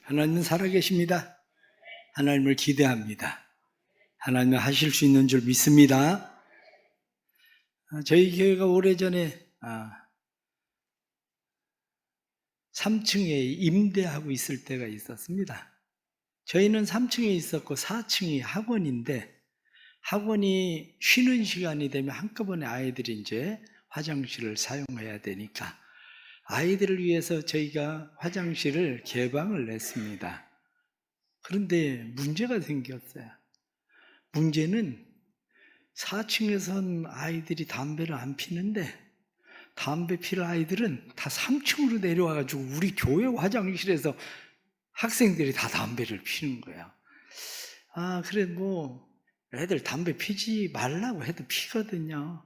하나님은 살아계십니다. 하나님을 기대합니다. 하나님은 하실 수 있는 줄 믿습니다. 저희 교회가 오래전에 3층에 임대하고 있을 때가 있었습니다. 저희는 3층에 있었고 4층이 학원인데, 학원이 쉬는 시간이 되면 한꺼번에 아이들이 이제 화장실을 사용해야 되니까 아이들을 위해서 저희가 화장실을 개방을 냈습니다. 그런데 문제가 생겼어요. 문제는 4층에선 아이들이 담배를 안 피는데, 담배 피는 아이들은 다 3층으로 내려와가지고 우리 교회 화장실에서 학생들이 다 담배를 피는 거야. 그래 애들 담배 피지 말라고 해도 피거든요.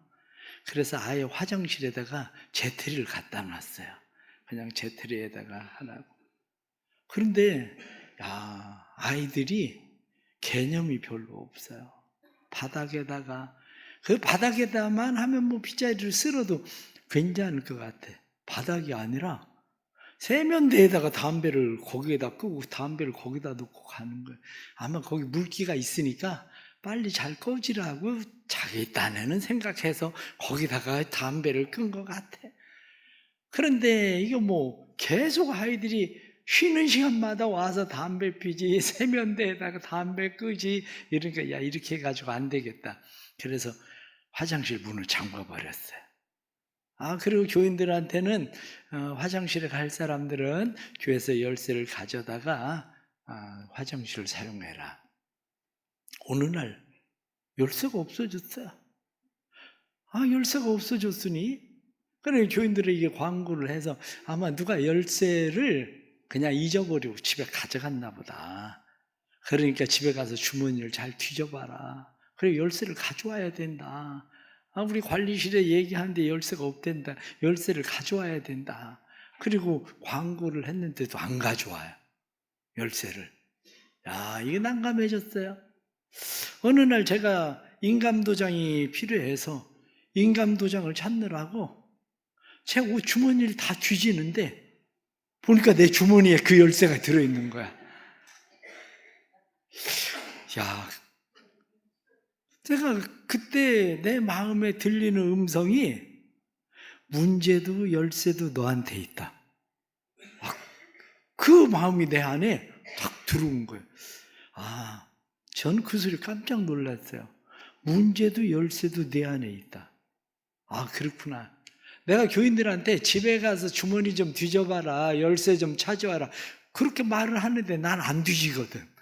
그래서 아예 화장실에다가 재트리를 갖다 놨어요. 그냥 재트리에다가 하라고. 그런데 아이들이 개념이 별로 없어요. 그 바닥에다만 하면 빗자루를 쓸어도 괜찮을 것 같아. 바닥이 아니라 세면대에다가 담배를 거기에다 끄고 담배를 거기다 놓고 가는 거예요. 아마 거기 물기가 있으니까 빨리 잘 꺼지라고 자기 딴에는 생각해서 거기다가 담배를 끈 것 같아. 그런데 이거 계속 아이들이 쉬는 시간마다 와서 담배 피지, 세면대에다가 담배 끄지, 이러니까 이렇게 해가지고 안 되겠다. 그래서 화장실 문을 잠궈버렸어요. 그리고 교인들한테는 화장실에 갈 사람들은 교회에서 열쇠를 가져다가 화장실을 사용해라. 어느 날 열쇠가 없어졌어요. 열쇠가 없어졌으니, 그래 교인들에게 광고를 해서 아마 누가 열쇠를 그냥 잊어버리고 집에 가져갔나 보다. 그러니까 집에 가서 주머니를 잘 뒤져봐라. 그래 열쇠를 가져와야 된다. 우리 관리실에 얘기하는데 열쇠가 없댄다. 열쇠를 가져와야 된다. 그리고 광고를 했는데도 안 가져와요, 열쇠를. 이게 난감해졌어요. 어느 날 제가 인감도장이 필요해서 인감도장을 찾느라고 제 옷 주머니를 다 뒤지는데 보니까 내 주머니에 그 열쇠가 들어있는 거야. 제가 그때 내 마음에 들리는 음성이, 문제도 열쇠도 너한테 있다. 그 마음이 내 안에 딱 들어온 거예요. 전 그 소리 깜짝 놀랐어요. 문제도 열쇠도 내 안에 있다. 그렇구나. 내가 교인들한테 집에 가서 주머니 좀 뒤져봐라, 열쇠 좀 찾아와라, 그렇게 말을 하는데 난 안 뒤지거든.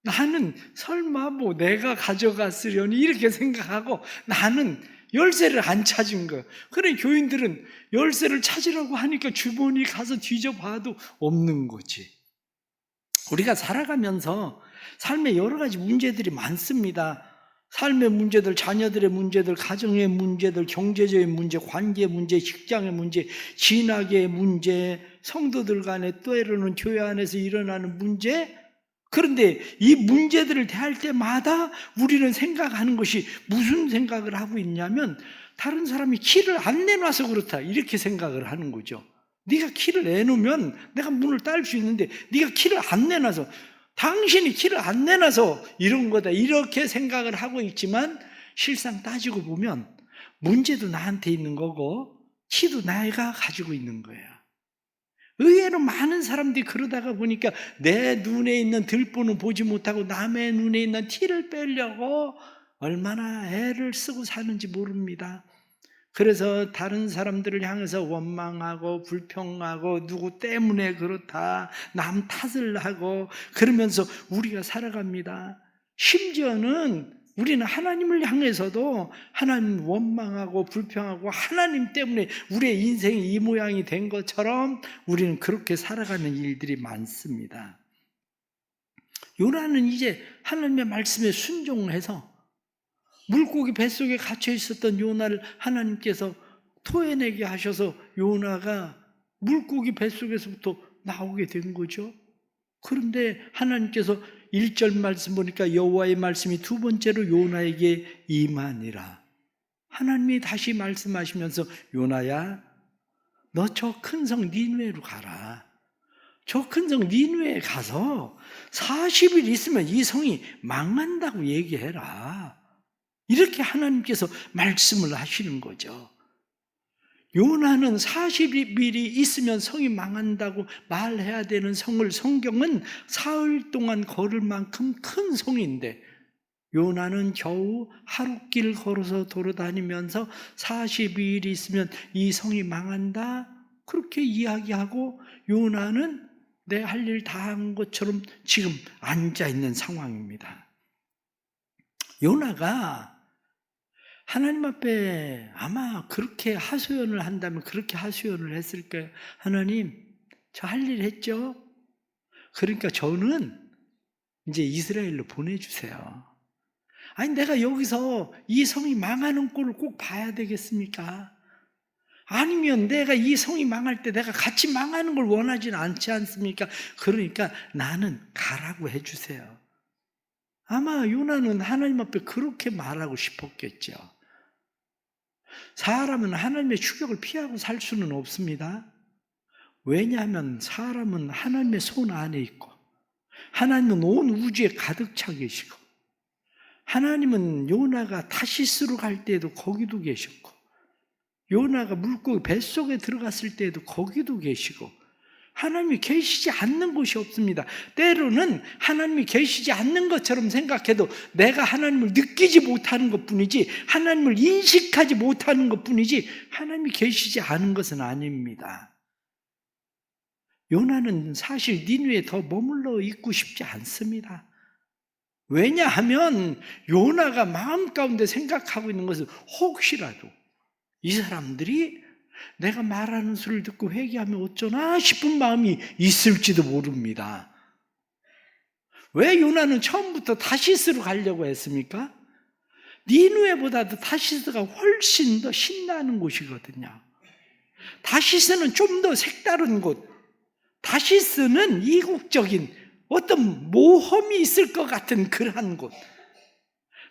나는 설마 내가 가져갔으려니 이렇게 생각하고 나는 열쇠를 안 찾은 거예요. 그래 교인들은 열쇠를 찾으라고 하니까 주머니 가서 뒤져봐도 없는 거지. 우리가 살아가면서 삶에 여러 가지 문제들이 많습니다. 삶의 문제들, 자녀들의 문제들, 가정의 문제들, 경제적인 문제, 관계 문제, 직장의 문제, 진학의 문제, 성도들 간에 때로는 교회 안에서 일어나는 문제. 그런데 이 문제들을 대할 때마다 우리는 생각하는 것이, 무슨 생각을 하고 있냐면, 다른 사람이 키를 안 내놔서 그렇다, 이렇게 생각을 하는 거죠. 네가 키를 내놓으면 내가 문을 딸 수 있는데 네가 키를 안 내놔서, 당신이 키를 안 내놔서 이런 거다, 이렇게 생각을 하고 있지만 실상 따지고 보면 문제도 나한테 있는 거고 키도 내가 가지고 있는 거예요. 의외로 많은 사람들이 그러다가 보니까 내 눈에 있는 들보는 보지 못하고 남의 눈에 있는 티를 빼려고 얼마나 애를 쓰고 사는지 모릅니다. 그래서 다른 사람들을 향해서 원망하고 불평하고 누구 때문에 그렇다, 남 탓을 하고 그러면서 우리가 살아갑니다. 심지어는 우리는 하나님을 향해서도 하나님 원망하고 불평하고 하나님 때문에 우리의 인생이 이 모양이 된 것처럼 우리는 그렇게 살아가는 일들이 많습니다. 요나는 이제 하나님의 말씀에 순종해서 물고기 뱃속에 갇혀 있었던 요나를 하나님께서 토해내게 하셔서 요나가 물고기 뱃속에서부터 나오게 된 거죠. 그런데 하나님께서 1절 말씀 보니까 여호와의 말씀이 두 번째로 요나에게 임하니라. 하나님이 다시 말씀하시면서 요나야, 너 저 큰 성 니느웨로 가라. 저 큰 성 니느웨에 가서 40일 있으면 이 성이 망한다고 얘기해라. 이렇게 하나님께서 말씀을 하시는 거죠. 요나는 40일이 있으면 성이 망한다고 말해야 되는 성을 성경은 사흘 동안 걸을 만큼 큰 성인데 요나는 겨우 하룻길 걸어서 돌아다니면서 42일이 있으면 이 성이 망한다 그렇게 이야기하고 요나는 내 할 일 다 한 것처럼 지금 앉아있는 상황입니다. 요나가 하나님 앞에 아마 그렇게 하소연을 한다면 그렇게 하소연을 했을 거예요. 하나님, 저 할 일 했죠? 그러니까 저는 이제 이스라엘로 보내주세요. 아니, 내가 여기서 이 성이 망하는 꼴을 꼭 봐야 되겠습니까? 아니면 내가 이 성이 망할 때 내가 같이 망하는 걸 원하지는 않지 않습니까? 그러니까 나는 가라고 해주세요. 아마 요나는 하나님 앞에 그렇게 말하고 싶었겠죠. 사람은 하나님의 추격을 피하고 살 수는 없습니다. 왜냐하면 사람은 하나님의 손 안에 있고 하나님은 온 우주에 가득 차 계시고 하나님은 요나가 타시스로 갈 때에도 거기도 계셨고 요나가 물고기 뱃속에 들어갔을 때에도 거기도 계시고 하나님이 계시지 않는 곳이 없습니다. 때로는 하나님이 계시지 않는 것처럼 생각해도 내가 하나님을 느끼지 못하는 것뿐이지 하나님을 인식하지 못하는 것뿐이지 하나님이 계시지 않은 것은 아닙니다. 요나는 사실 니느웨에 더 머물러 있고 싶지 않습니다. 왜냐하면 요나가 마음 가운데 생각하고 있는 것은 혹시라도 이 사람들이 내가 말하는 소리를 듣고 회개하면 어쩌나 싶은 마음이 있을지도 모릅니다. 왜 요나는 처음부터 다시스로 가려고 했습니까? 니느웨보다도 다시스가 훨씬 더 신나는 곳이거든요. 다시스는 좀 더 색다른 곳, 다시스는 이국적인 어떤 모험이 있을 것 같은 그러한 곳,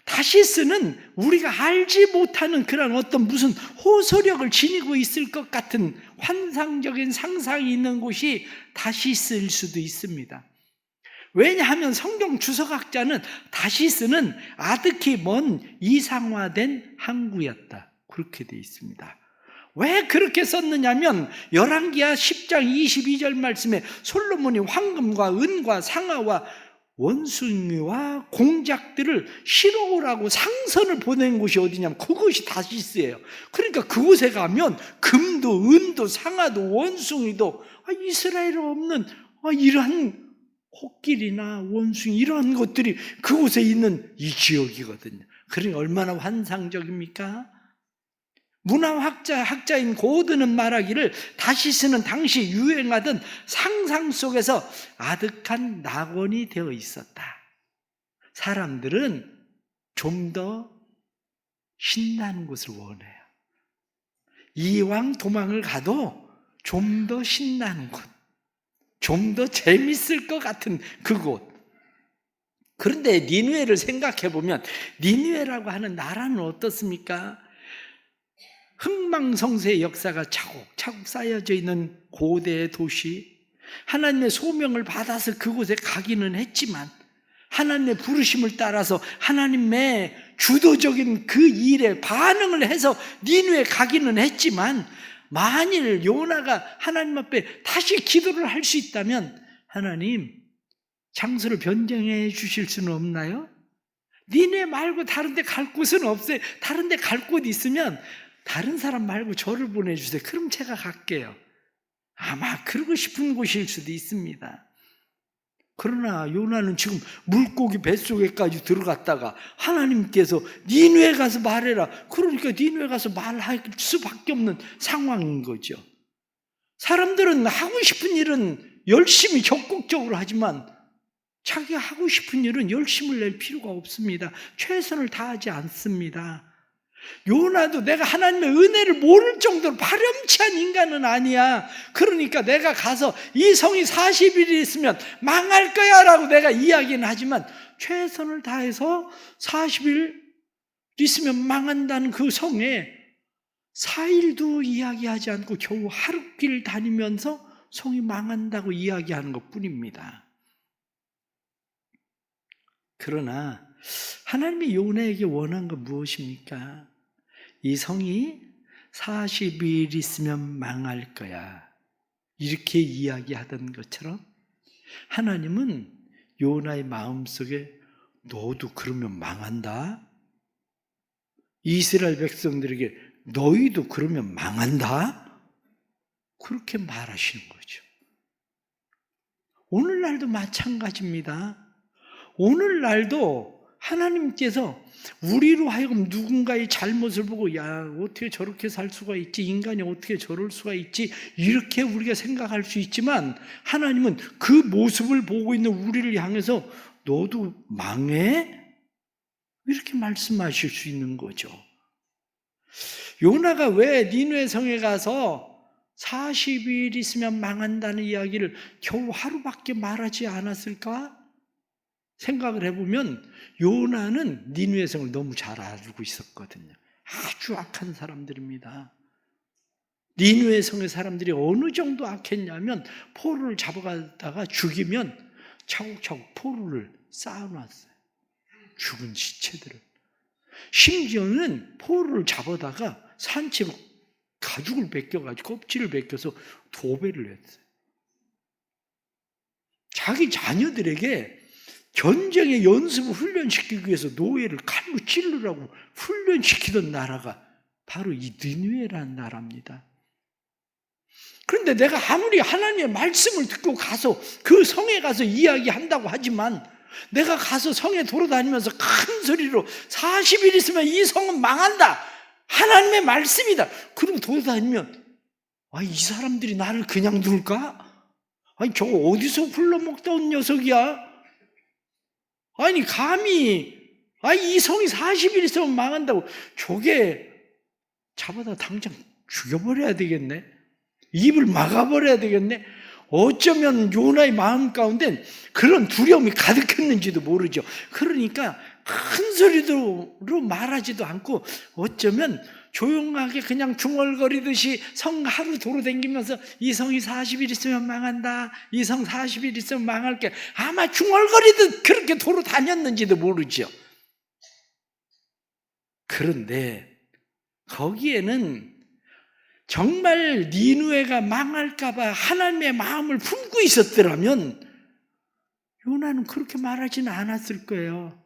다시스는 우리가 알지 못하는 그런 어떤 무슨 호소력을 지니고 있을 것 같은 환상적인 상상이 있는 곳이 다시스일 수도 있습니다. 왜냐하면 성경 주석학자는 다시스는 아득히 먼 이상화된 항구였다 그렇게 되어 있습니다. 왜 그렇게 썼느냐면 열왕기하 10장 22절 말씀에 솔로몬이 황금과 은과 상아와 원숭이와 공작들을 실어오라고 상선을 보낸 곳이 어디냐면 그곳이 다시스예요. 그러니까 그곳에 가면 금도 은도 상아도 원숭이도 이스라엘에 없는 이러한 코끼리나 원숭이 이러한 것들이 그곳에 있는 이 지역이거든요. 그러니 얼마나 환상적입니까? 문화학자인 고드는 말하기를 다시스는 당시 유행하던 상상 속에서 아득한 낙원이 되어 있었다. 사람들은 좀 더 신나는 곳을 원해요. 이왕 도망을 가도 좀 더 신나는 곳, 좀 더 재밌을 것 같은 그곳. 그런데 니느웨를 생각해 보면 니느웨라고 하는 나라는 어떻습니까? 흥망성쇠의 역사가 차곡차곡 쌓여져 있는 고대의 도시, 하나님의 소명을 받아서 그곳에 가기는 했지만 하나님의 부르심을 따라서 하나님의 주도적인 그 일에 반응을 해서 니느웨에 가기는 했지만 만일 요나가 하나님 앞에 다시 기도를 할 수 있다면 하나님 장소를 변경해 주실 수는 없나요? 니네 말고 다른 데 갈 곳은 없어요. 다른 데 갈 곳 있으면 다른 사람 말고 저를 보내주세요. 그럼 제가 갈게요. 아마 그러고 싶은 곳일 수도 있습니다. 그러나 요나는 지금 물고기 뱃속에까지 들어갔다가 하나님께서 니느웨 가서 말해라. 그러니까 니느웨 가서 말할 수밖에 없는 상황인 거죠. 사람들은 하고 싶은 일은 열심히 적극적으로 하지만 자기가 하고 싶은 일은 열심을 낼 필요가 없습니다. 최선을 다하지 않습니다. 요나도 내가 하나님의 은혜를 모를 정도로 파렴치한 인간은 아니야. 그러니까 내가 가서 이 성이 40일이 있으면 망할 거야 라고 내가 이야기는 하지만 최선을 다해서 40일 있으면 망한다는 그 성에 4일도 이야기하지 않고 겨우 하룻길 다니면서 성이 망한다고 이야기하는 것뿐입니다. 그러나 하나님이 요나에게 원한 건 무엇입니까? 이 성이 40일 있으면 망할 거야. 이렇게 이야기하던 것처럼 하나님은 요나의 마음속에 너도 그러면 망한다? 이스라엘 백성들에게 너희도 그러면 망한다? 그렇게 말하시는 거죠. 오늘날도 마찬가지입니다. 오늘날도 하나님께서 우리로 하여금 누군가의 잘못을 보고 야, 어떻게 저렇게 살 수가 있지? 인간이 어떻게 저럴 수가 있지? 이렇게 우리가 생각할 수 있지만 하나님은 그 모습을 보고 있는 우리를 향해서 너도 망해? 이렇게 말씀하실 수 있는 거죠. 요나가 왜 니느웨 성에 가서 40일 있으면 망한다는 이야기를 겨우 하루밖에 말하지 않았을까? 생각을 해보면 요나는 니느웨 성을 너무 잘 알고 있었거든요. 아주 악한 사람들입니다. 니느웨 성의 사람들이 어느 정도 악했냐면 포로를 잡아가다가 죽이면 차곡차곡 포로를 쌓아놨어요. 죽은 시체들을. 심지어는 포로를 잡아다가 산채로 가죽을 벗겨가지고 껍질을 벗겨서 도배를 했어요. 자기 자녀들에게 전쟁의 연습을 훈련시키기 위해서 노예를 칼로 찌르라고 훈련시키던 나라가 바로 이 니느웨라는 나라입니다. 그런데 내가 아무리 하나님의 말씀을 듣고 가서 그 성에 가서 이야기한다고 하지만 내가 가서 성에 돌아다니면서 큰 소리로 40일 있으면 이 성은 망한다. 하나님의 말씀이다. 그러고 돌아다니면 이 사람들이 나를 그냥 둘까? 저거 어디서 굴러먹다 온 녀석이야? 아니 감히 이 성이 40일 있으면 망한다고. 저게 잡아다 당장 죽여버려야 되겠네. 입을 막아버려야 되겠네. 어쩌면 요나의 마음 가운데 그런 두려움이 가득했는지도 모르죠. 그러니까 큰 소리로 말하지도 않고 어쩌면 조용하게 그냥 중얼거리듯이 성 하루 돌아다니면서 이 성이 40일 있으면 망한다. 이 성 40일 있으면 망할게. 아마 중얼거리듯 그렇게 돌아다녔는지도 모르죠. 그런데 거기에는 정말 니느웨가 망할까 봐 하나님의 마음을 품고 있었더라면 요나는 그렇게 말하지는 않았을 거예요.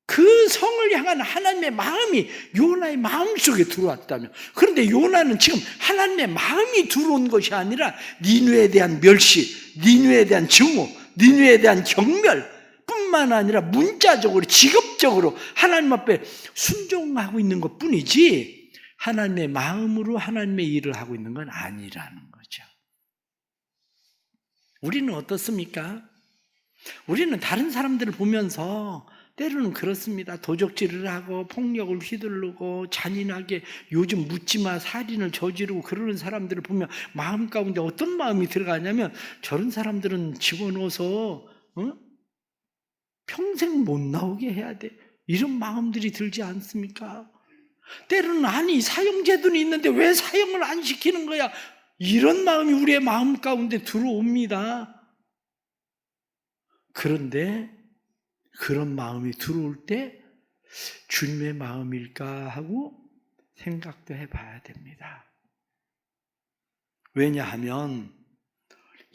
그 성을 향한 하나님의 마음이 요나의 마음속에 들어왔다면, 그런데 요나는 지금 하나님의 마음이 들어온 것이 아니라 니느웨에 대한 멸시, 니느웨에 대한 증오, 니느웨에 대한 경멸 뿐만 아니라 문자적으로 직업적으로 하나님 앞에 순종하고 있는 것뿐이지 하나님의 마음으로 하나님의 일을 하고 있는 건 아니라는 거죠. 우리는 어떻습니까? 우리는 다른 사람들을 보면서 때로는 그렇습니다. 도적질을 하고 폭력을 휘두르고 잔인하게 요즘 묻지마 살인을 저지르고 그러는 사람들을 보면 마음 가운데 어떤 마음이 들어가냐면 저런 사람들은 집어넣어서 평생 못 나오게 해야 돼. 이런 마음들이 들지 않습니까? 때로는 아니 사형제도는 있는데 왜 사형을 안 시키는 거야? 이런 마음이 우리의 마음 가운데 들어옵니다. 그런데 그런 마음이 들어올 때 주님의 마음일까 하고 생각도 해봐야 됩니다. 왜냐하면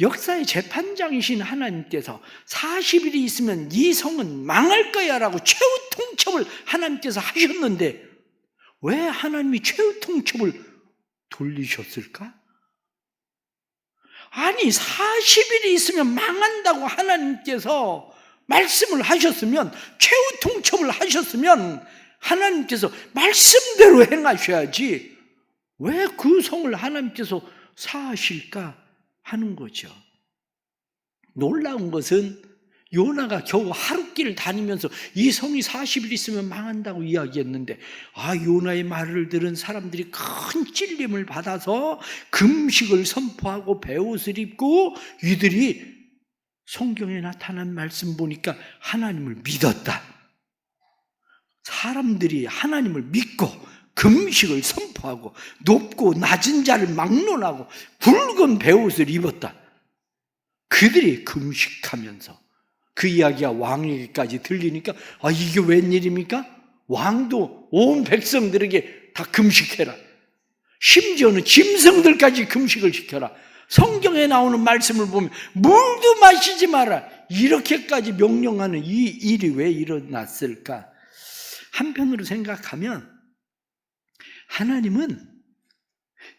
역사의 재판장이신 하나님께서 40일이 있으면 이 성은 망할 거야 라고 최후 통첩을 하나님께서 하셨는데 왜 하나님이 최후 통첩을 돌리셨을까? 아니 40일이 있으면 망한다고 하나님께서 말씀을 하셨으면, 최후 통첩을 하셨으면 하나님께서 말씀대로 행하셔야지 왜 그 성을 하나님께서 사하실까 하는 거죠. 놀라운 것은 요나가 겨우 하룻길 다니면서 이 성이 40일 있으면 망한다고 이야기했는데 요나의 말을 들은 사람들이 큰 찔림을 받아서 금식을 선포하고 베옷을 입고 이들이 성경에 나타난 말씀 보니까 하나님을 믿었다. 사람들이 하나님을 믿고 금식을 선포하고 높고 낮은 자를 막론하고 굵은 베옷을 입었다. 그들이 금식하면서 그 이야기가 왕에게까지 들리니까 이게 웬일입니까? 왕도 온 백성들에게 다 금식해라. 심지어는 짐승들까지 금식을 시켜라. 성경에 나오는 말씀을 보면 물도 마시지 마라. 이렇게까지 명령하는 이 일이 왜 일어났을까? 한편으로 생각하면 하나님은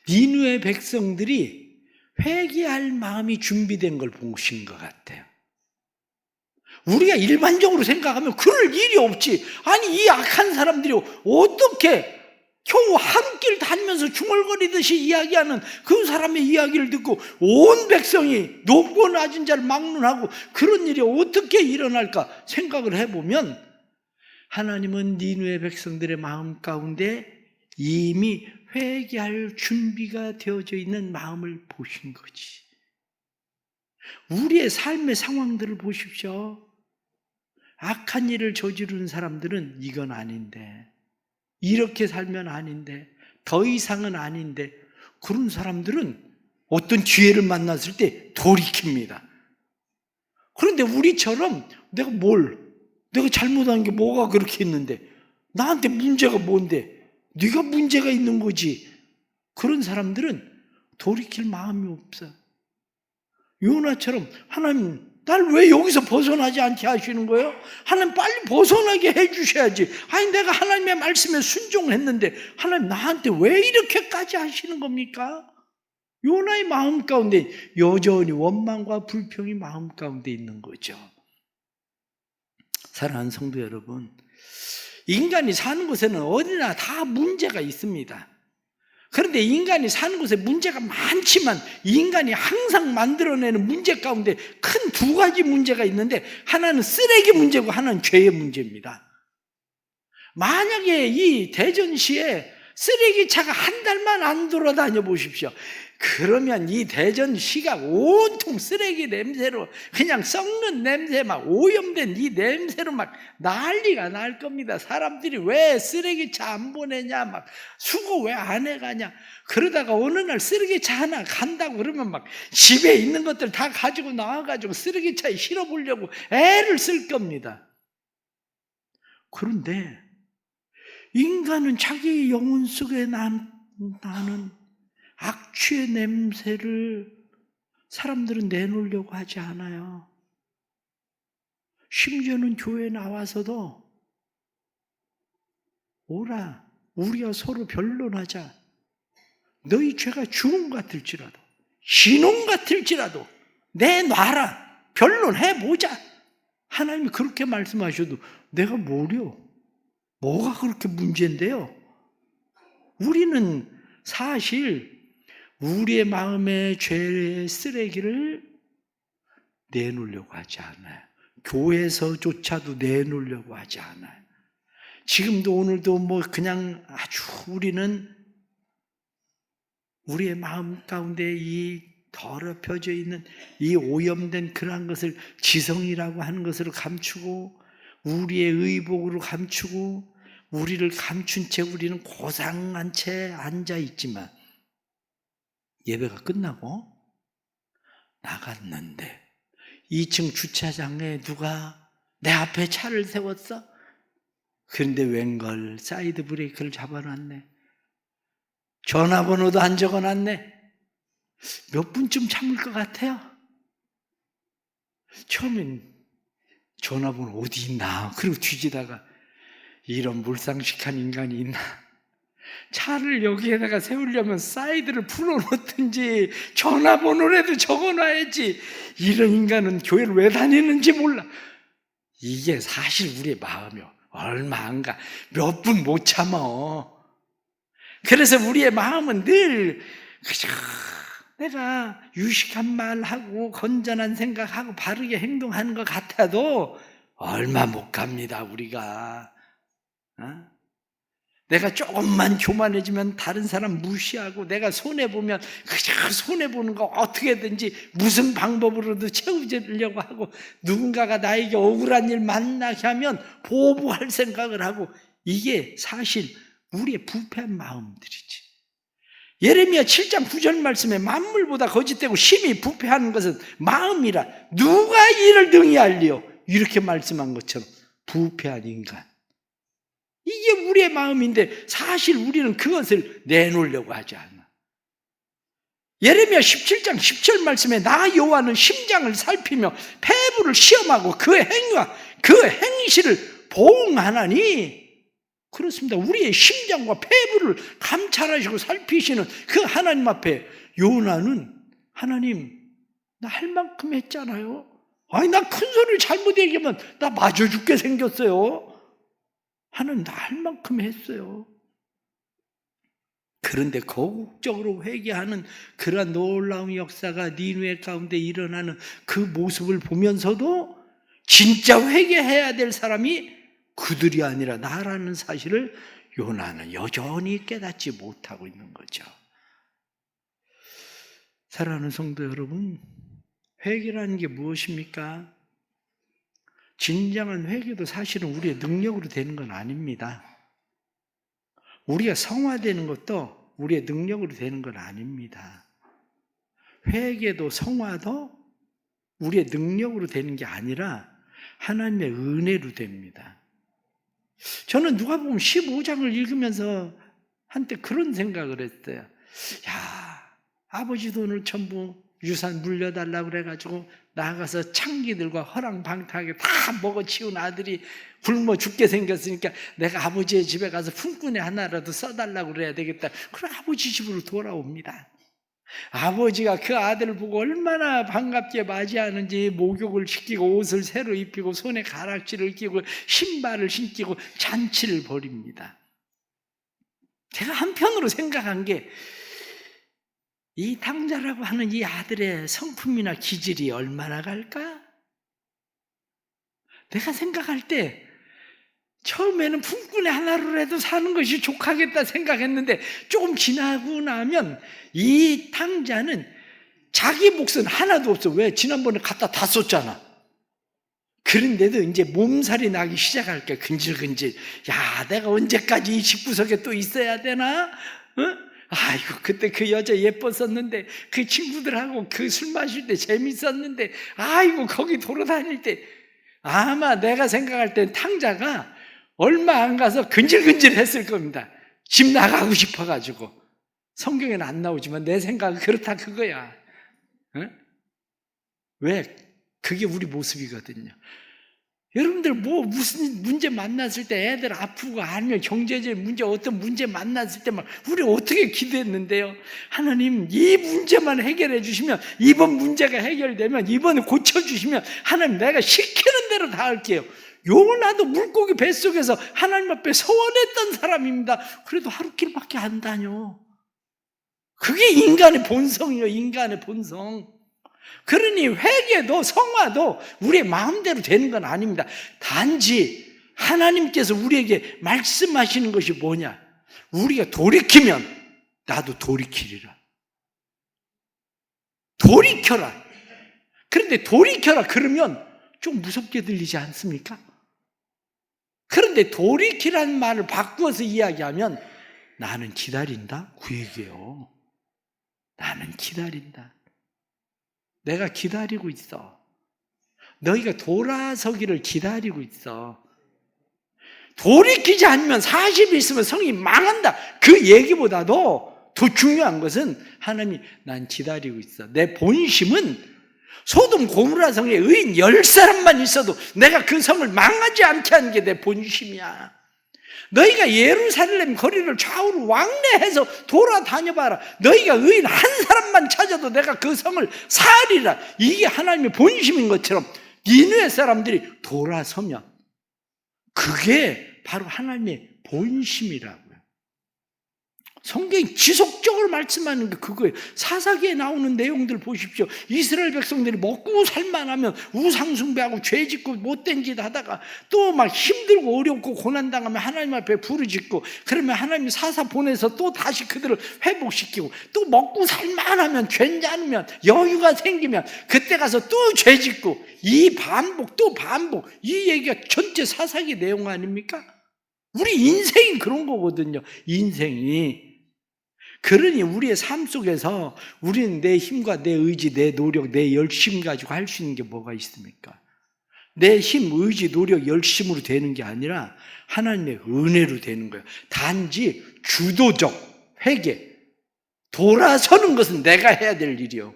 니느웨 백성들이 회개할 마음이 준비된 걸 보신 것 같아요. 우리가 일반적으로 생각하면 그럴 일이 없지. 아니 이 악한 사람들이 어떻게 겨우 한 길 다니면서 중얼거리듯이 이야기하는 그 사람의 이야기를 듣고 온 백성이 높고 낮은 자를 막론하고 그런 일이 어떻게 일어날까 생각을 해보면 하나님은 니느웨 백성들의 마음 가운데 이미 회개할 준비가 되어져 있는 마음을 보신 거지. 우리의 삶의 상황들을 보십시오. 악한 일을 저지르는 사람들은 이건 아닌데, 이렇게 살면 아닌데, 더 이상은 아닌데, 그런 사람들은 어떤 기회를 만났을 때 돌이킵니다. 그런데 우리처럼 내가 잘못한 게 뭐가 그렇게 있는데, 나한테 문제가 뭔데, 네가 문제가 있는 거지. 그런 사람들은 돌이킬 마음이 없어요. 요나처럼 하나님 날 왜 여기서 벗어나지 않게 하시는 거예요? 하나님 빨리 벗어나게 해주셔야지. 아니 내가 하나님의 말씀에 순종했는데 하나님 나한테 왜 이렇게까지 하시는 겁니까? 요나의 마음 가운데 여전히 원망과 불평이 마음 가운데 있는 거죠. 사랑하는 성도 여러분, 인간이 사는 곳에는 어디나 다 문제가 있습니다. 그런데 인간이 사는 곳에 문제가 많지만 인간이 항상 만들어내는 문제 가운데 큰 두 가지 문제가 있는데 하나는 쓰레기 문제고 하나는 죄의 문제입니다. 만약에 이 대전시에 쓰레기차가 한 달만 안 돌아다녀 보십시오. 그러면 이 대전시가 온통 쓰레기 냄새로 그냥 썩는 냄새 막 오염된 이 냄새로 막 난리가 날 겁니다. 사람들이 왜 쓰레기차 안 보내냐, 막 수거 왜 안 해가냐. 그러다가 어느 날 쓰레기차 하나 간다고 그러면 막 집에 있는 것들 다 가지고 나와가지고 쓰레기차에 실어보려고 애를 쓸 겁니다. 그런데 인간은 자기 영혼 속에 나는 악취의 냄새를 사람들은 내놓으려고 하지 않아요. 심지어는 교회에 나와서도 오라, 우리가 서로 변론하자. 너희 죄가 주홍 같을지라도 진홍 같을지라도 내놔라, 변론해보자. 하나님이 그렇게 말씀하셔도 내가 뭐려? 뭐가 그렇게 문제인데요? 우리는 사실 우리의 마음의 죄의 쓰레기를 내놓으려고 하지 않아요. 교회에서조차도 내놓으려고 하지 않아요. 지금도 오늘도 그냥 아주 우리는 우리의 마음 가운데 이 더럽혀져 있는 이 오염된 그러한 것을 지성이라고 하는 것으로 감추고 우리의 의복으로 감추고 우리를 감춘 채 우리는 고상한 채 앉아 있지만 예배가 끝나고 나갔는데 2층 주차장에 누가 내 앞에 차를 세웠어? 그런데 웬걸 사이드 브레이크를 잡아놨네. 전화번호도 안 적어놨네. 몇 분쯤 참을 것 같아요? 처음엔 전화번호 어디 있나 그리고 뒤지다가 이런 몰상식한 인간이 있나. 차를 여기에다가 세우려면 사이드를 풀어놓든지 전화번호라도 적어놔야지. 이런 인간은 교회를 왜 다니는지 몰라. 이게 사실 우리의 마음이 얼마 안 가. 몇 분 못 참어. 그래서 우리의 마음은 늘 그저 내가 유식한 말하고 건전한 생각하고 바르게 행동하는 것 같아도 얼마 못 갑니다. 우리가 내가 조금만 교만해지면 다른 사람 무시하고 내가 손해보면 그저 손해보는 거 어떻게든지 무슨 방법으로도 채우려고 하고 누군가가 나에게 억울한 일 만나게 하면 보복할 생각을 하고 이게 사실 우리의 부패한 마음들이지. 예레미야 7장 9절 말씀에 만물보다 거짓되고 심히 부패하는 것은 마음이라 누가 이를 능히 알리요? 이렇게 말씀한 것처럼 부패한 인간. 이게 우리의 마음인데 사실 우리는 그것을 내놓으려고 하지 않아. 예레미야 17장 10절 말씀에 나 여호와는 심장을 살피며 폐부를 시험하고 그 행위와 그 행실을 보응하나니, 그렇습니다. 우리의 심장과 폐부를 감찰하시고 살피시는 그 하나님 앞에 요나는 하나님 나 할 만큼 했잖아요. 아니 나 큰 소리를 잘못 얘기하면 나 맞아 죽게 생겼어요. 하나님 나 할 만큼 했어요. 그런데 거국적으로 회개하는 그러한 놀라운 역사가 니느웨 가운데 일어나는 그 모습을 보면서도 진짜 회개해야 될 사람이 그들이 아니라 나라는 사실을 요나는 여전히 깨닫지 못하고 있는 거죠. 사랑하는 성도 여러분, 회개라는 게 무엇입니까? 진정한 회개도 사실은 우리의 능력으로 되는 건 아닙니다. 우리가 성화되는 것도 우리의 능력으로 되는 건 아닙니다. 회개도 성화도 우리의 능력으로 되는 게 아니라 하나님의 은혜로 됩니다. 저는 누가복음 15장을 읽으면서 한때 그런 생각을 했어요. 야, 아버지 돈을 전부 유산 물려달라고 그래가지고 나가서 창기들과 허랑방탕하게 다 먹어치운 아들이 굶어 죽게 생겼으니까 내가 아버지의 집에 가서 품꾼에 하나라도 써달라고 그래야 되겠다. 그럼 아버지 집으로 돌아옵니다. 아버지가 그 아들을 보고 얼마나 반갑게 맞이하는지 목욕을 시키고 옷을 새로 입히고 손에 가락지를 끼고 신발을 신기고 잔치를 벌입니다. 제가 한편으로 생각한 게 이 탕자라고 하는 이 아들의 성품이나 기질이 얼마나 갈까? 내가 생각할 때 처음에는 품꾼의 하나로라도 사는 것이 족하겠다 생각했는데 조금 지나고 나면 이 탕자는 자기 몫은 하나도 없어. 왜? 지난번에 갖다 다 썼잖아. 그런데도 이제 몸살이 나기 시작할 거야. 근질근질. 야, 내가 언제까지 이 집구석에 또 있어야 되나? 어? 아이고, 그때 그 여자 예뻤었는데, 그 친구들하고 그 술 마실 때 재밌었는데, 아이고, 거기 돌아다닐 때. 아마 내가 생각할 땐 탕자가 얼마 안 가서 근질근질 했을 겁니다. 집 나가고 싶어가지고. 성경에는 안 나오지만 내 생각은 그렇다 그거야. 어? 왜? 그게 우리 모습이거든요. 여러분들 뭐 무슨 문제 만났을 때 애들 아프고 아니면 경제적 문제 어떤 문제 만났을 때 막 우리 어떻게 기도했는데요. 하나님 이 문제만 해결해 주시면 이번 문제가 해결되면 이번에 고쳐주시면 하나님 내가 시키는 대로 다 할게요. 요나도 물고기 뱃속에서 하나님 앞에 서원했던 사람입니다. 그래도 하루길밖에 안 다녀. 그게 인간의 본성이에요. 인간의 본성. 그러니 회개도 성화도 우리의 마음대로 되는 건 아닙니다. 단지 하나님께서 우리에게 말씀하시는 것이 뭐냐? 우리가 돌이키면 나도 돌이키리라. 돌이켜라. 그런데 돌이켜라 그러면 좀 무섭게 들리지 않습니까? 그런데 돌이키라는 말을 바꾸어서 이야기하면 나는 기다린다? 그 얘기예요. 나는 기다린다. 내가 기다리고 있어. 너희가 돌아서기를 기다리고 있어. 돌이키지 않으면 40이 있으면 성이 망한다. 그 얘기보다도 더 중요한 것은 하나님이 난 기다리고 있어. 내 본심은 소돔 고모라 성에 의인 10사람만 있어도 내가 그 성을 망하지 않게 하는 게 내 본심이야. 너희가 예루살렘 거리를 좌우로 왕래해서 돌아다녀봐라. 너희가 의인 한 사람만 찾아도 내가 그 성을 사리라. 이게 하나님의 본심인 것처럼 니느웨 사람들이 돌아서면 그게 바로 하나님의 본심이라고요. 성경이 지속적으로 말씀하는 게 그거예요. 사사기에 나오는 내용들 보십시오. 이스라엘 백성들이 먹고 살만하면 우상숭배하고 죄짓고 못된 짓 하다가 또 막 힘들고 어렵고 고난당하면 하나님 앞에 부르짖고 그러면 하나님이 사사 보내서 또 다시 그들을 회복시키고 또 먹고 살만하면 괜찮으면 여유가 생기면 그때 가서 또 죄짓고 이 반복 또 반복 이 얘기가 전체 사사기 내용 아닙니까? 우리 인생이 그런 거거든요. 인생이. 그러니 우리의 삶 속에서 우리는 내 힘과 내 의지, 내 노력, 내 열심 가지고 할 수 있는 게 뭐가 있습니까? 내 힘, 의지, 노력, 열심으로 되는 게 아니라 하나님의 은혜로 되는 거예요. 단지 주도적 회개, 돌아서는 것은 내가 해야 될 일이요.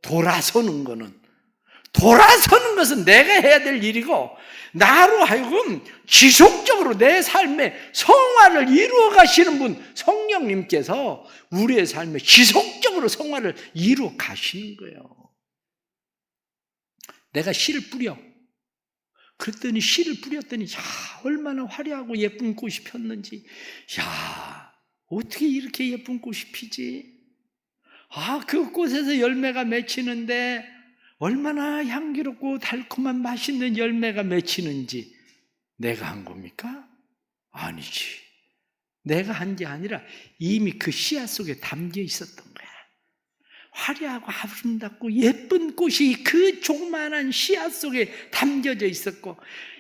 돌아서는 것은 내가 해야 될 일이고, 나로 하여금 지속적으로 내 삶의 성화를 이루어 가시는 분, 성령님께서 우리의 삶에 지속적으로 성화를 이루어 가시는 거예요. 내가 씨를 뿌려. 그랬더니 씨를 뿌렸더니 얼마나 화려하고 예쁜 꽃이 폈는지. 어떻게 이렇게 예쁜 꽃이 피지? 그 꽃에서 열매가 맺히는데 얼마나 향기롭고 달콤한 맛있는 열매가 맺히는지 내가 한 겁니까? 아니지. 내가 한 게 아니라 이미 그 씨앗 속에 담겨 있었던 거야. 화려하고 아름답고 예쁜 꽃이 그 조그만한 씨앗 속에 담겨져 있었고,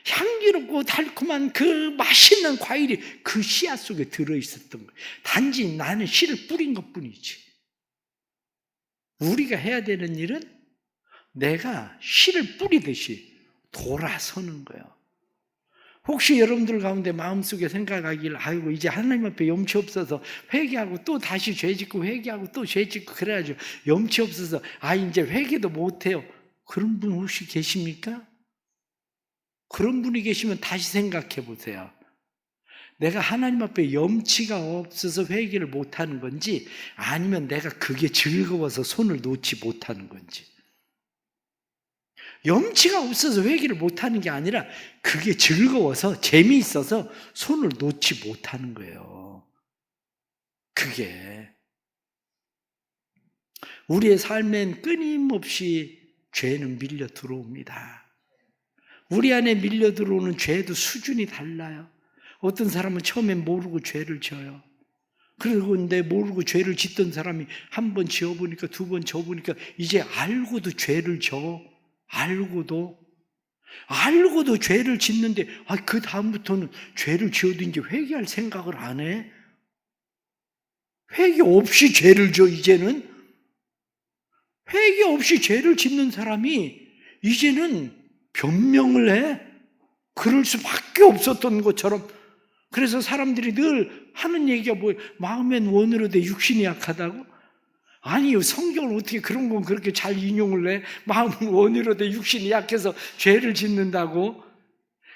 향기롭고 달콤한 그 맛있는 과일이 그 씨앗 속에 들어있었던 거야. 단지 나는 씨를 뿌린 것뿐이지. 우리가 해야 되는 일은 내가 씨를 뿌리듯이 돌아서는 거예요. 혹시 여러분들 가운데 마음속에 생각하길, 아이고 이제 하나님 앞에 염치 없어서 회개하고 또 다시 죄 짓고 회개하고 또 죄 짓고 그래야죠. 염치 없어서 이제 회개도 못해요. 그런 분 혹시 계십니까? 그런 분이 계시면 다시 생각해 보세요. 내가 하나님 앞에 염치가 없어서 회개를 못하는 건지, 아니면 내가 그게 즐거워서 손을 놓지 못하는 건지. 염치가 없어서 회개를 못하는 게 아니라 그게 즐거워서 재미있어서 손을 놓지 못하는 거예요. 그게 우리의 삶엔 끊임없이 죄는 밀려 들어옵니다. 우리 안에 밀려 들어오는 죄도 수준이 달라요. 어떤 사람은 처음엔 모르고 죄를 져요. 그런데 모르고 죄를 짓던 사람이 한 번 지어보니까, 두 번 져보니까 이제 알고도 죄를 져. 알고도 죄를 짓는데 그 다음부터는 죄를 지어도 이제 회개할 생각을 안 해. 회개 없이 죄를 져. 이제는 회개 없이 죄를 짓는 사람이 이제는 변명을 해. 그럴 수밖에 없었던 것처럼. 그래서 사람들이 늘 하는 얘기가 뭐예요? 마음엔 원으로 돼 육신이 약하다고? 아니요, 성경을 어떻게 그런 건 그렇게 잘 인용을 해? 마음은 원으로 돼 육신이 약해서 죄를 짓는다고?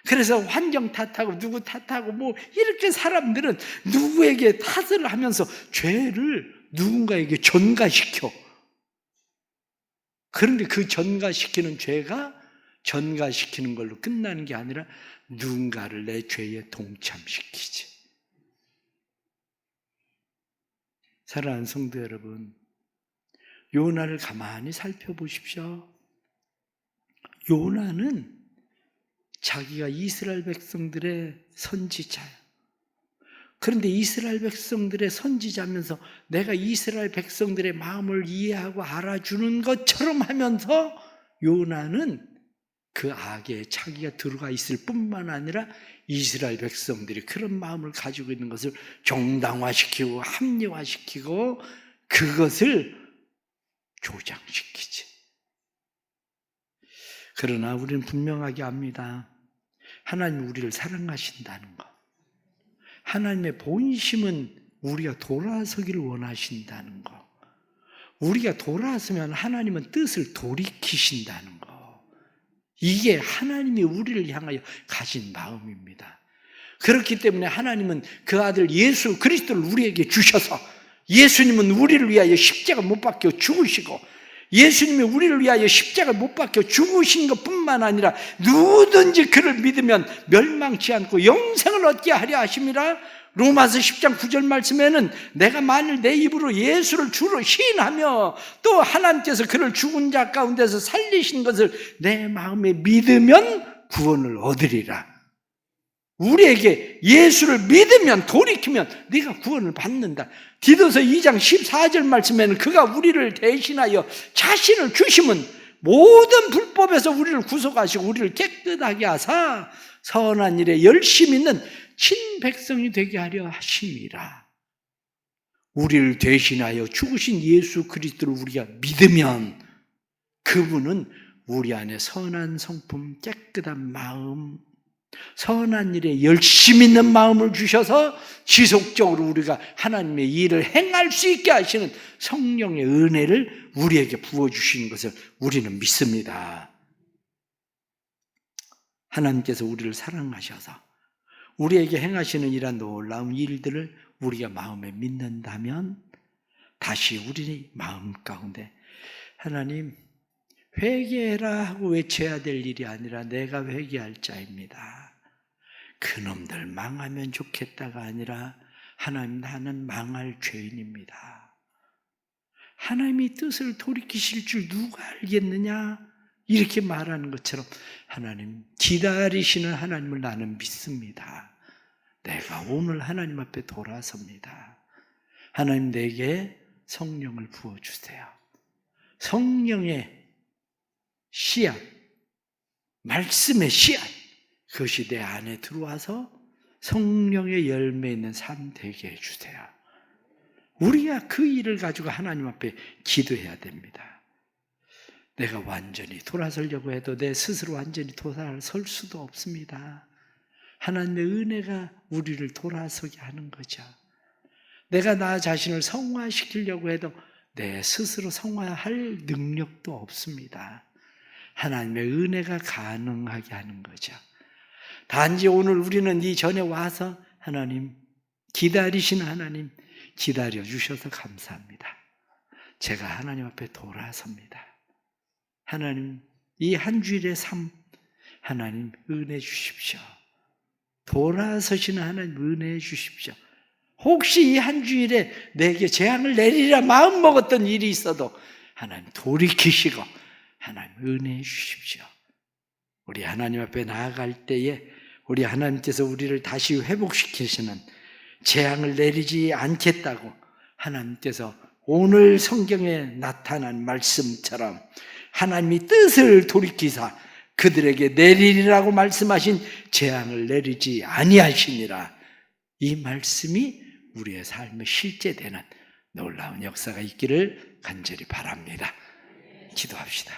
그래서 환경 탓하고 누구 탓하고 이렇게 사람들은 누구에게 탓을 하면서 죄를 누군가에게 전가시켜. 그런데 그 전가시키는 죄가 전가시키는 걸로 끝나는 게 아니라 누군가를 내 죄에 동참시키지. 사랑하는 성도 여러분, 요나를 가만히 살펴보십시오. 요나는 자기가 이스라엘 백성들의 선지자예요. 그런데 이스라엘 백성들의 선지자면서 내가 이스라엘 백성들의 마음을 이해하고 알아주는 것처럼 하면서 요나는 그 악에 자기가 들어가 있을 뿐만 아니라 이스라엘 백성들이 그런 마음을 가지고 있는 것을 정당화시키고 합리화시키고 그것을 조장시키지. 그러나 우리는 분명하게 압니다. 하나님이 우리를 사랑하신다는 것. 하나님의 본심은 우리가 돌아서기를 원하신다는 것. 우리가 돌아서면 하나님은 뜻을 돌이키신다는 것. 이게 하나님이 우리를 향하여 가진 마음입니다. 그렇기 때문에 하나님은 그 아들 예수 그리스도를 우리에게 주셔서, 예수님은 우리를 위하여 십자가 못 박혀 죽으시고, 예수님이 우리를 위하여 십자가 못 박혀 죽으신 것뿐만 아니라 누구든지 그를 믿으면 멸망치 않고 영생을 얻게 하려 하심이라. 로마서 10장 9절 말씀에는 내가 만일 내 입으로 예수를 주로 시인하며 또 하나님께서 그를 죽은 자 가운데서 살리신 것을 내 마음에 믿으면 구원을 얻으리라. 우리에게 예수를 믿으면, 돌이키면 네가 구원을 받는다. 디도서 2장 14절 말씀에는 그가 우리를 대신하여 자신을 주심은 모든 불법에서 우리를 구속하시고 우리를 깨끗하게 하사 선한 일에 열심 있는 친백성이 되게 하려 하심이라. 우리를 대신하여 죽으신 예수 그리스도를 우리가 믿으면 그분은 우리 안에 선한 성품, 깨끗한 마음, 선한 일에 열심 있는 마음을 주셔서 지속적으로 우리가 하나님의 일을 행할 수 있게 하시는 성령의 은혜를 우리에게 부어주시는 것을 우리는 믿습니다. 하나님께서 우리를 사랑하셔서 우리에게 행하시는 이러한 놀라운 일들을 우리가 마음에 믿는다면 다시 우리 마음 가운데 하나님 회개해라 하고 외쳐야 될 일이 아니라 내가 회개할 자입니다. 그놈들 망하면 좋겠다가 아니라 하나님 나는 망할 죄인입니다. 하나님이 뜻을 돌이키실 줄 누가 알겠느냐? 이렇게 말하는 것처럼 하나님 기다리시는 하나님을 나는 믿습니다. 내가 오늘 하나님 앞에 돌아섭니다. 하나님 내게 성령을 부어주세요. 성령의 씨앗, 말씀의 씨앗, 그것이 내 안에 들어와서 성령의 열매 있는 삶 되게 해주세요. 우리가 그 일을 가지고 하나님 앞에 기도해야 됩니다. 내가 완전히 돌아서려고 해도 내 스스로 완전히 돌아설 수도 없습니다. 하나님의 은혜가 우리를 돌아서게 하는 거죠. 내가 나 자신을 성화시키려고 해도 내 스스로 성화할 능력도 없습니다. 하나님의 은혜가 가능하게 하는 거죠. 단지 오늘 우리는 이 전에 와서 하나님 기다리시는 하나님 기다려 주셔서 감사합니다. 제가 하나님 앞에 돌아섭니다. 하나님 이 한 주일의 삶 하나님 은혜 주십시오. 돌아서시는 하나님 은혜 주십시오. 혹시 이 한 주일에 내게 재앙을 내리라 마음 먹었던 일이 있어도 하나님 돌이키시고 하나님 은혜 주십시오. 우리 하나님 앞에 나아갈 때에 우리 하나님께서 우리를 다시 회복시키시는 재앙을 내리지 않겠다고 하나님께서 오늘 성경에 나타난 말씀처럼 하나님이 뜻을 돌이키사 그들에게 내리리라고 말씀하신 재앙을 내리지 아니하시니라. 이 말씀이 우리의 삶에 실제되는 놀라운 역사가 있기를 간절히 바랍니다. 기도합시다.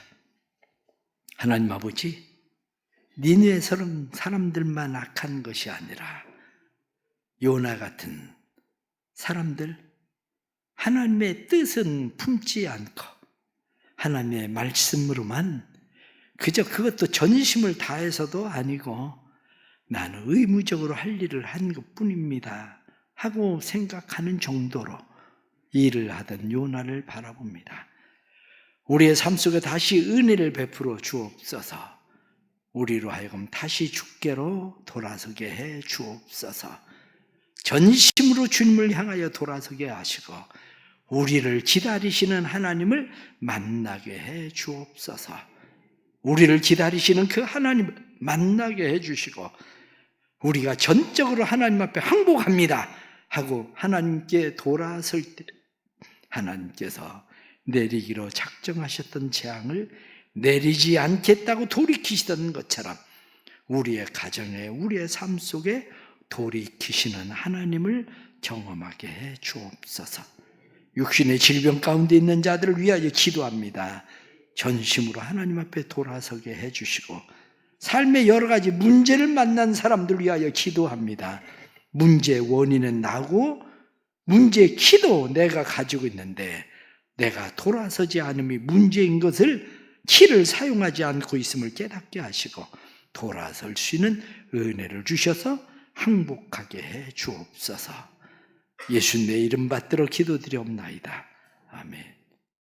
하나님 아버지, 니느웨 사람들만 악한 것이 아니라 요나 같은 사람들, 하나님의 뜻은 품지 않고 하나님의 말씀으로만 그저 그것도 전심을 다해서도 아니고 나는 의무적으로 할 일을 한 것뿐입니다 하고 생각하는 정도로 일을 하던 요나를 바라봅니다. 우리의 삶 속에 다시 은혜를 베풀어 주옵소서. 우리로 하여금 다시 주께로 돌아서게 해 주옵소서. 전심으로 주님을 향하여 돌아서게 하시고 우리를 기다리시는 하나님을 만나게 해 주옵소서. 우리를 기다리시는 그 하나님을 만나게 해 주시고 우리가 전적으로 하나님 앞에 항복합니다 하고 하나님께 돌아설 때 하나님께서 내리기로 작정하셨던 재앙을 내리지 않겠다고 돌이키시던 것처럼 우리의 가정에 우리의 삶 속에 돌이키시는 하나님을 경험하게 해 주옵소서. 육신의 질병 가운데 있는 자들을 위하여 기도합니다. 전심으로 하나님 앞에 돌아서게 해 주시고 삶의 여러 가지 문제를 만난 사람들을 위하여 기도합니다. 문제의 원인은 나고 문제의 키도 내가 가지고 있는데 내가 돌아서지 않음이 문제인 것을 키를 사용하지 않고 있음을 깨닫게 하시고 돌아설 수 있는 은혜를 주셔서 항복하게 해 주옵소서. 예수님의 이름 받들어 기도드리옵나이다. 아멘.